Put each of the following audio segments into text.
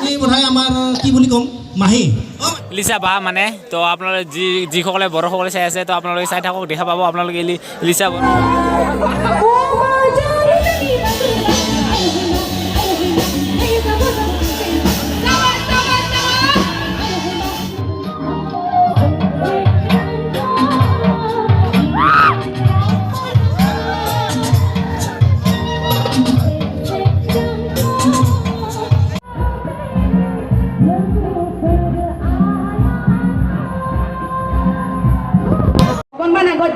এই বোধহয় আমাৰ কি বুলি ক'ম মাহী ইলিচা বা মানে তো আপোনালোকে যিসকলে বড়োসকলে চাই আছে তো আপোনালোকে চাই থাকক দেখা পাব আপোনালোকে ইলিচা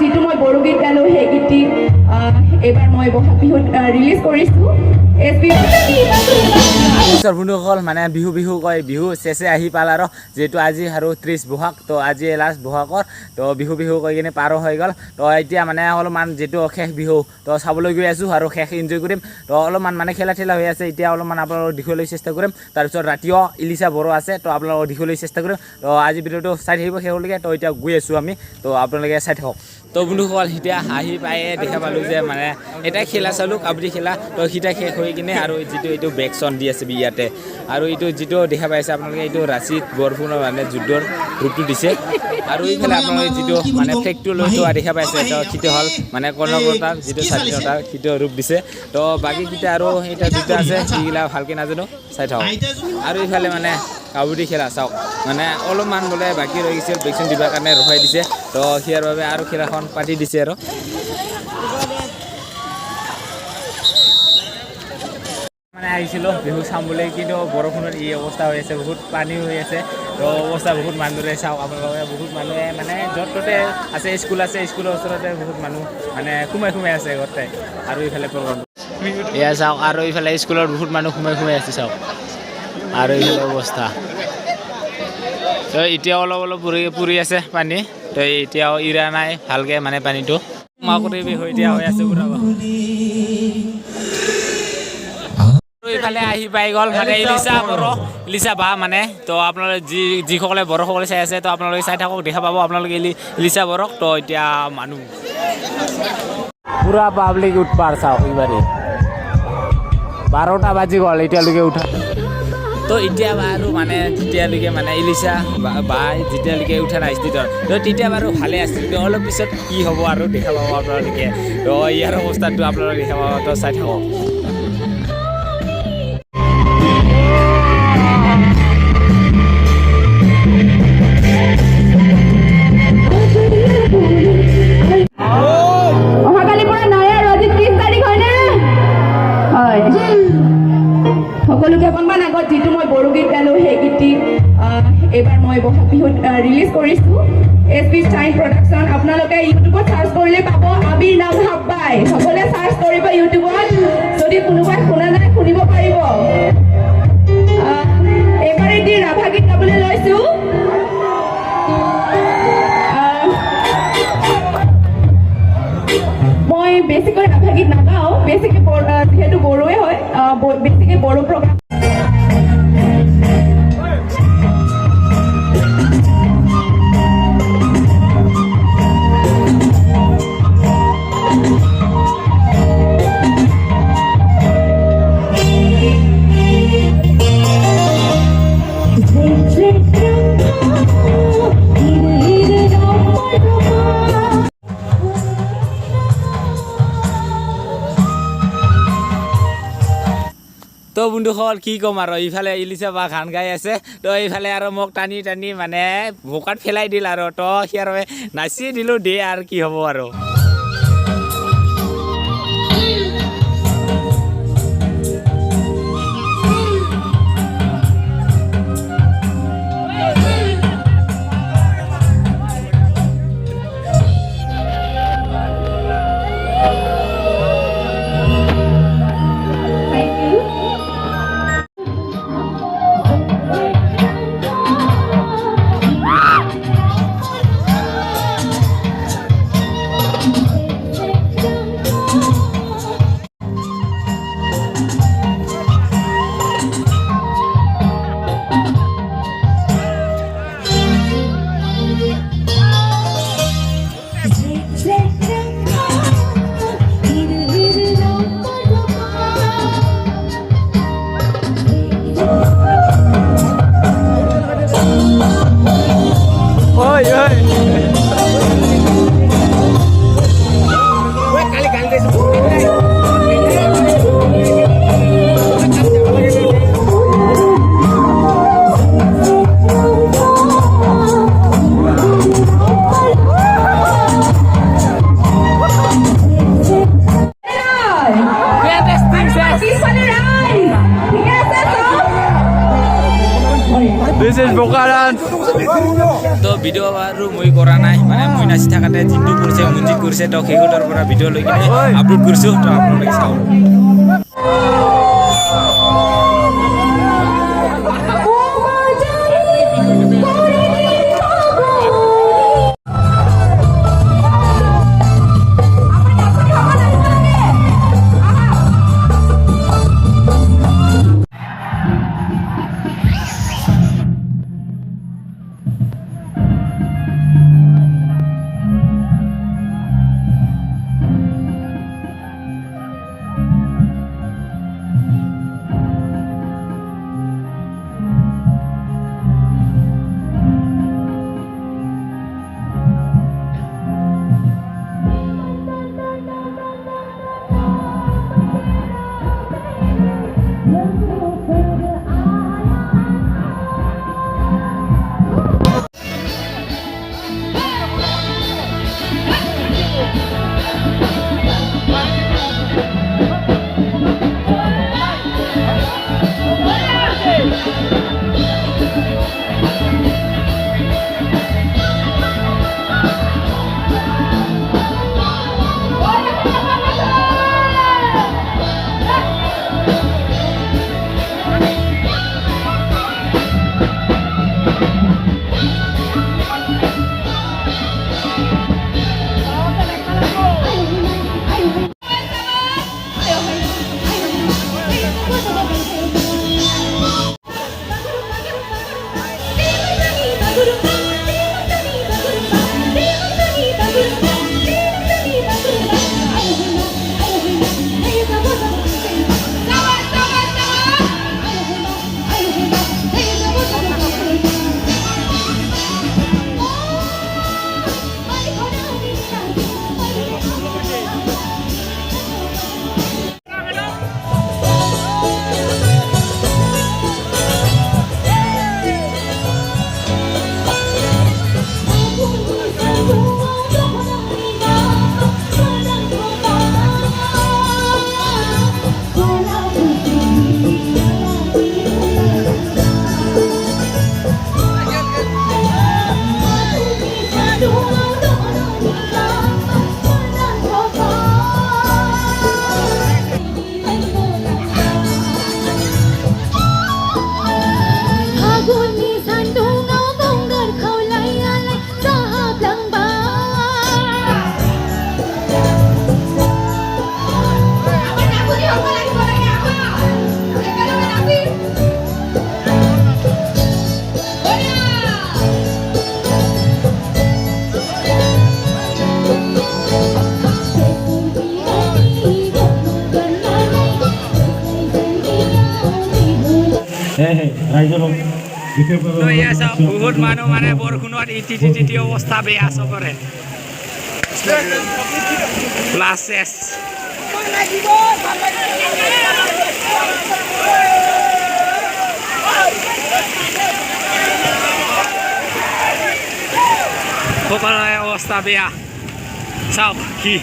যিটো মই বড়ো গীত গালোঁ সেই গীতটি এইবাৰ মই বহাগ বিহুত ৰিলিজ কৰিছোঁ বন্ধুসকল মানে বিহু কয় বিহু চেচে আহি পাল আৰু যিহেতু আজি আৰু 30 বহাগ তো আজি লাষ্ট বহাগৰ তো বিহু কৈ কিনে পাৰ হৈ গ'ল তো এতিয়া মানে অলপমান যিটো শেষ বিহু তো চাবলৈ গৈ আছোঁ আৰু শেষ এনজয় কৰিম তো অলপমান মানে খেলা হৈ আছে এতিয়া অলপমান আপোনালোকক দেখিবলৈ চেষ্টা কৰিম তাৰপিছত ৰাতিও ইলিচা বড়ো আছে তো আপোনালোকক দেখিবলৈ চেষ্টা কৰিম তো আজি ভিডিঅ'টো চাই থাকিব শেষলৈকে তো এতিয়া গৈ আছোঁ আমি তো আপোনালোকে চাই থাকক তো বন্ধুসকল এতিয়া আহি পায়ে দেখা পালোঁ যে মানে এটা খেলা চালোঁ কাবাডী খেলা তো সিটা শেষ হৈ কিনে আৰু যিটো এইটো বেকচন দি আছে ইয়াতে আৰু এইটো যিটো দেখা পাইছে আপোনালোকে এইটো ৰাচিত বৰফুনৰ মানে যুদ্ধৰ ৰূপটো দিছে আৰু এইফালে আপোনালোকে যিটো মানে ফ্লেগটো লৈ থোৱা দেখা পাইছে তো সিটো হ'ল মানে কৰ্ণপ্ৰতাৰ যিটো স্বাধীনতাৰ সিটো ৰূপ দিছে তো বাকীকেইটা আৰু এটা দুটা আছে যিগিলা ভালকৈ নাজানো চাই থাকক আৰু এইফালে মানে কাবাডী খেলা চাওক মানে অলপমান বোলে বাকী ৰৈ গৈছিল ভেকচিন দিবৰ কাৰণে ৰখাই দিছে তো সিয়াৰ বাবে আৰু খেলাখন পাতি দিছে আৰু মানে আহিছিলোঁ বিহু চাম বুলি কিন্তু বৰষুণত এই অৱস্থা হৈ আছে বহুত পানী হৈ আছে তো অৱস্থা বহুত মানুহে চাওক আপোনালোকে বহুত মানুহে মানে য'ত ত'তে আছে স্কুল আছে স্কুলৰ ওচৰতে বহুত মানুহ মানে সোমাই আছে গোটেই আৰু এইফালে প্ৰগ্ৰাম এয়া চাওক আৰু এইফালে স্কুলত বহুত মানুহ সোমাই আছে চাওক আৰু এইফালে অৱস্থা তো এতিয়া অলপ পুৰি আছে পানী তো এতিয়াও ইৰা নাই ভালকৈ মানে পানীটো মাকৰি বিহু এতিয়া হৈ আছে পুৰা এইফালে আহি পাই গ'ল মানে ইলিচা বা মানে তো আপোনালোকে যিসকলে বড়োসকলে চাই আছে তো আপোনালোকে চাই থাকক দেখা পাব আপোনালোকে ইলিচা বড়োক তো এতিয়া মানুহ পুৰা পাব্লিক উৎপাত চাওক এইবাৰে 12টা বাজি গ'ল এতিয়ালৈকে উঠা তো এতিয়া বাৰু মানে যেতিয়ালৈকে মানে ইলিচা বা যেতিয়ালৈকে উঠা নাই ষ্টেজত তো তেতিয়া বাৰু ভালে আছিল অলপ পিছত কি হ'ব আৰু দেখা পাব আপোনালোকে তো ইয়াৰ অৱস্থাটো আপোনালোকে দেখা পাব তো চাই থাকক সকলোকে অকণমান আগত যিটো মই বড়ো গীত গালোঁ সেই গীতটি এইবাৰ মই বহাগ বিহুত ৰিলিজ কৰিছোঁ SP Shine Production আপোনালোকে ইউটিউবত চাৰ্চ কৰিলে পাব আবিৰ নাম হাব্বাই সকলোৱে চাৰ্চ কৰিব ইউটিউবত যদি কোনোবাই শুনা নাই শুনিব পাৰিব এইবাৰ এটি ৰাভা গীত গাবলৈ লৈছোঁ মই বেছিকৈ ৰাভা গীত নাগাওঁ বেছিকৈ যিহেতু বড়োৱে হয় বেছিকৈ বড়ো প্ৰগ্ৰাম তো বন্ধুসকল কি ক'ম আৰু ইফালে ইলিচা বা গান গাই আছে তো এইফালে আৰু মোক টানি মানে বোকাত পেলাই দিল আৰু তো সিয়াৰ নাচি দিলোঁ দে আৰু কি হ'ব আৰু পিছফালে ৰাইজ ঠিকে আছে চব This is Bokaran. তো ভিডিও আৰু মই কৰা নাই মানে মই নাচি থাকাতে জিন্তু কৰিছে মুঞ্জিত কৰিছে তো সেইগোটৰ পৰা ভিডিও লৈ কিনে আপলোড কৰিছোঁ তো আপোনালোকে চাওক বহুত মানুহ মানে বৰষুণত ইটি অৱস্থা বেয়া চবৰে ক্লাছ শেষ সকলোৰে অৱস্থা বেয়া চাওক কি